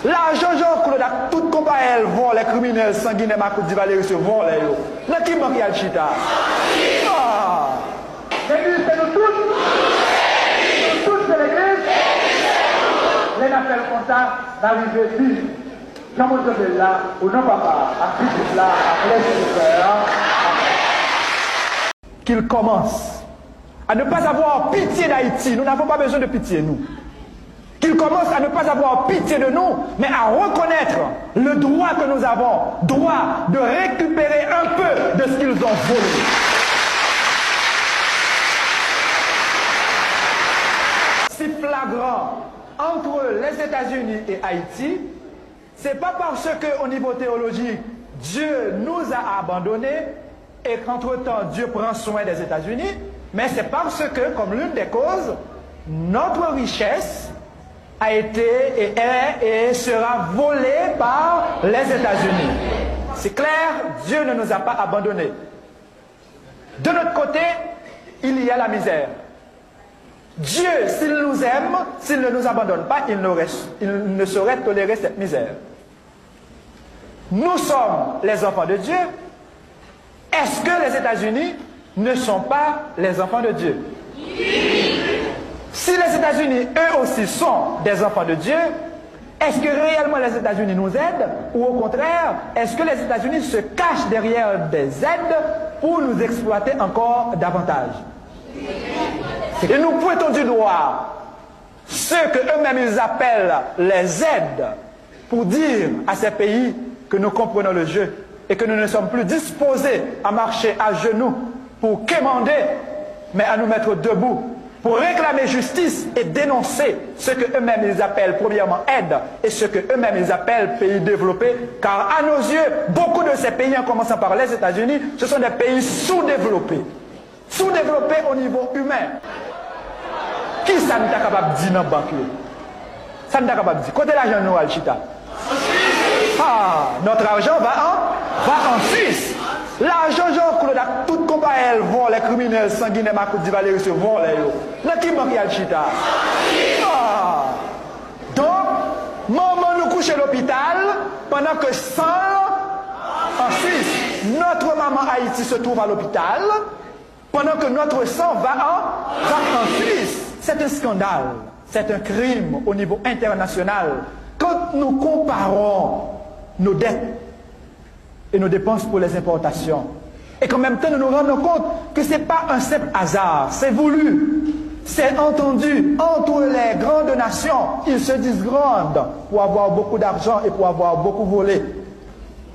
L'argent, Jean-Claude, toute compagnie, vont les criminels sanguinaires, ma coupe Valérie, se vont les yo. Dans qui banque y a le chita? Ah! L'église, c'est nous tous. Nous tous, c'est l'église. Les appels comme ça, d'arriver vite. Quand on se là, ou non, papa, à Philippe là, à Claire, qu'il commence à ne pas avoir pitié d'Haïti. Nous n'avons pas besoin de pitié, nous. Qu'il commence à ne pas avoir pitié de nous, mais à reconnaître le droit que nous avons, droit de récupérer un peu de ce qu'ils ont volé. Si flagrant entre les États-Unis et Haïti, c'est pas parce qu'au niveau théologique, Dieu nous a abandonnés et qu'entre-temps Dieu prend soin des États-Unis, mais c'est parce que, comme l'une des causes, notre richesse a été et est et sera volée par les États-Unis. C'est clair, Dieu ne nous a pas abandonnés. De notre côté, il y a la misère. Dieu, s'il nous aime, s'il ne nous abandonne pas, il ne saurait tolérer cette misère. Nous sommes les enfants de Dieu. Est-ce que les États-Unis ne sont pas les enfants de Dieu? Si les États-Unis, eux aussi, sont des enfants de Dieu, est-ce que réellement les États-Unis nous aident? Ou au contraire, est-ce que les États-Unis se cachent derrière des aides pour nous exploiter encore davantage? Et nous pointons du doigt ceux que eux-mêmes ils appellent les aides pour dire à ces pays que nous comprenons le jeu et que nous ne sommes plus disposés à marcher à genoux pour quémander, mais à nous mettre debout pour réclamer justice et dénoncer ce que eux-mêmes ils appellent premièrement aide et ce que eux-mêmes ils appellent pays développés, car à nos yeux, beaucoup de ces pays, en commençant par les États-Unis, ce sont des pays sous-développés. Sous-développés au niveau humain. Qui ça n'est pas capable de dire dans la banque? Ça n'est pas capable de dire. Côté l'argent, nous, Alchita. Ah, notre argent va en Suisse. L'argent, Jean-Claude, toute compagnie, vont les criminels sanguinaires, ma coupe Valérie, se vont les yo. Dans qui banque y a le chita? Ah. Donc, maman nous couche à l'hôpital pendant que 100 en Suisse. Notre maman Haïti se trouve à l'hôpital pendant que notre sang va en Suisse. C'est un scandale, c'est un crime au niveau international. Quand nous comparons nos dettes et nos dépenses pour les importations, et qu'en même temps nous nous rendons compte que ce n'est pas un simple hasard, c'est voulu, c'est entendu entre les grandes nations. Ils se disent grandes pour avoir beaucoup d'argent et pour avoir beaucoup volé.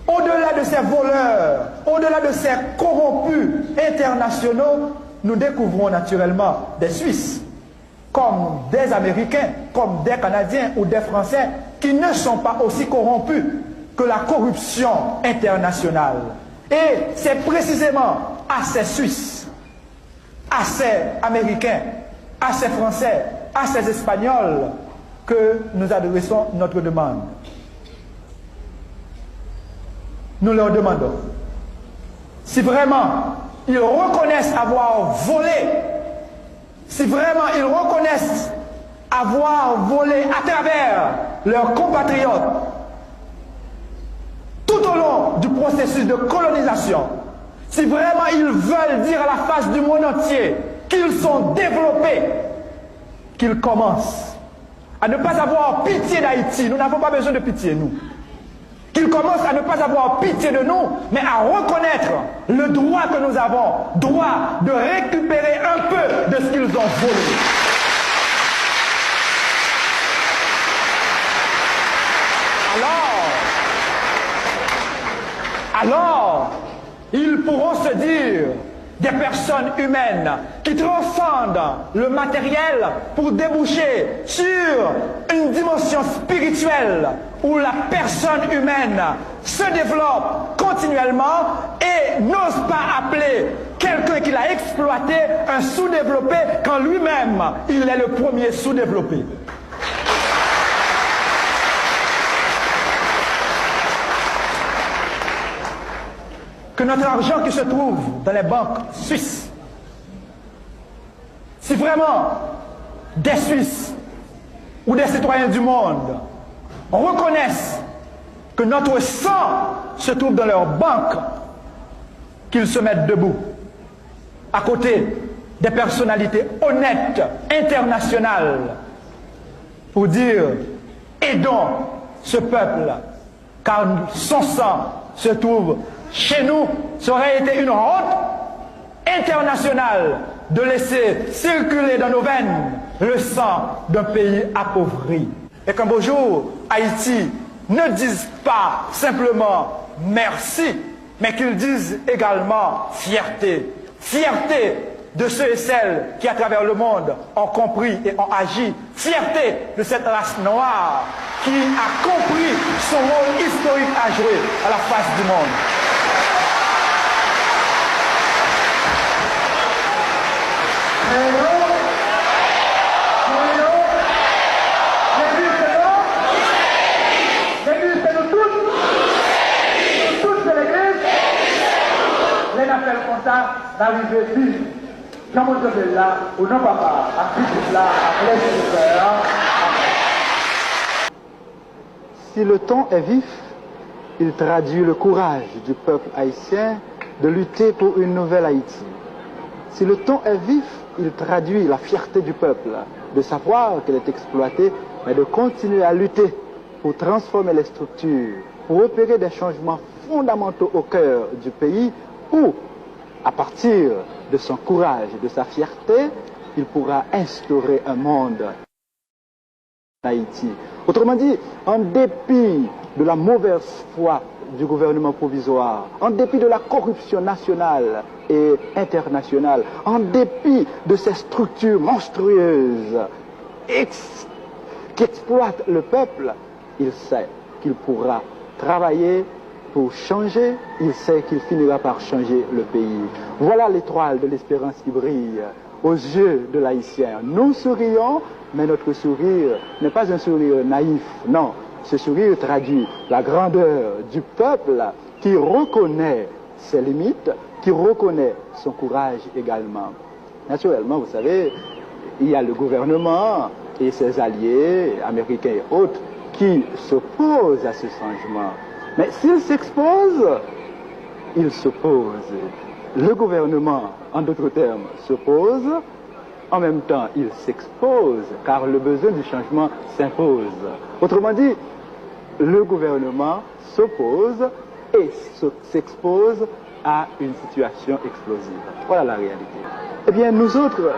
Au-delà de ces voleurs, au-delà de ces corrompus internationaux, nous découvrons naturellement des Suisses, comme des Américains, comme des Canadiens ou des Français, qui ne sont pas aussi corrompus que la corruption internationale. Et c'est précisément à ces Suisses, à ces Américains, à ces Français, à ces Espagnols que nous adressons notre demande. Nous leur demandons si vraiment ils reconnaissent avoir volé, si vraiment ils reconnaissent avoir volé à travers leurs compatriotes tout au long du processus de colonisation, si vraiment ils veulent dire à la face du monde entier qu'ils sont développés, qu'ils commencent à ne pas avoir pitié d'Haïti. Nous n'avons pas besoin de pitié, nous. Qu'ils commencent à ne pas avoir pitié de nous, mais à reconnaître le droit que nous avons, droit de récupérer un peu de ce qu'ils ont volé. Alors, ils pourront se dire des personnes humaines qui transcendent le matériel pour déboucher sur une dimension spirituelle où la personne humaine se développe continuellement et n'ose pas appeler quelqu'un qui l'a exploité un sous-développé quand lui-même il est le premier sous-développé. Que notre argent qui se trouve dans les banques suisses, si vraiment des Suisses ou des citoyens du monde reconnaissent que notre sang se trouve dans leur banque, qu'ils se mettent debout, à côté des personnalités honnêtes, internationales, pour dire « aidons ce peuple, car son sang se trouve chez nous ». Ça aurait été une honte internationale de laisser circuler dans nos veines le sang d'un pays appauvri. Et qu'un beau jour, Haïti ne dise pas simplement merci, mais qu'ils disent également fierté. Fierté de ceux et celles qui, à travers le monde, ont compris et ont agi. Fierté de cette race noire qui a compris son rôle historique à jouer à la face du monde. D'arriver ici, quand vous êtes là, ou non papa, à là, à Si le ton est vif, il traduit le courage du peuple haïtien de lutter pour une nouvelle Haïti. Si le ton est vif, il traduit la fierté du peuple de savoir qu'elle est exploitée, mais de continuer à lutter pour transformer les structures, pour opérer des changements fondamentaux au cœur du pays, où à partir de son courage et de sa fierté, il pourra instaurer un monde en Haïti. Autrement dit, en dépit de la mauvaise foi du gouvernement provisoire, en dépit de la corruption nationale et internationale, en dépit de ces structures monstrueuses qui exploitent le peuple, il sait qu'il pourra travailler pour changer, il sait qu'il finira par changer le pays. Voilà l'étoile de l'espérance qui brille aux yeux de l'Haïtien. Nous sourions, mais notre sourire n'est pas un sourire naïf, non. Ce sourire traduit la grandeur du peuple qui reconnaît ses limites, qui reconnaît son courage également. Naturellement, vous savez, il y a le gouvernement et ses alliés, américains et autres, qui s'opposent à ce changement. Mais s'il s'expose, il s'oppose. Le gouvernement, en d'autres termes, s'oppose. En même temps, il s'expose, car le besoin du changement s'impose. Autrement dit, le gouvernement s'oppose et s'expose à une situation explosive. Voilà la réalité. Eh bien, nous autres,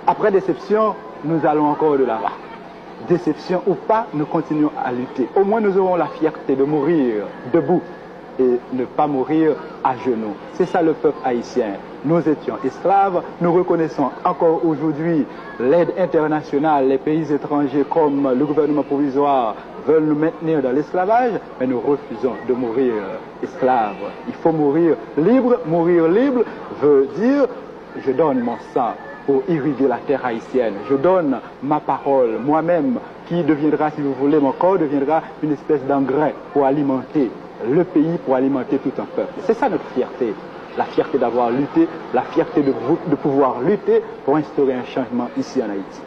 après déception, nous allons encore de l'avant. Déception ou pas, nous continuons à lutter. Au moins, nous aurons la fierté de mourir debout et ne pas mourir à genoux. C'est ça le peuple haïtien. Nous étions esclaves, nous reconnaissons encore aujourd'hui l'aide internationale, les pays étrangers comme le gouvernement provisoire veulent nous maintenir dans l'esclavage, mais nous refusons de mourir esclaves. Il faut mourir libre. Mourir libre veut dire je donne mon sang pour irriguer la terre haïtienne. Je donne ma parole, moi-même, qui deviendra, si vous voulez, mon corps deviendra une espèce d'engrais pour alimenter le pays, pour alimenter tout un peuple. C'est ça notre fierté. La fierté d'avoir lutté, la fierté de pouvoir lutter pour instaurer un changement ici en Haïti.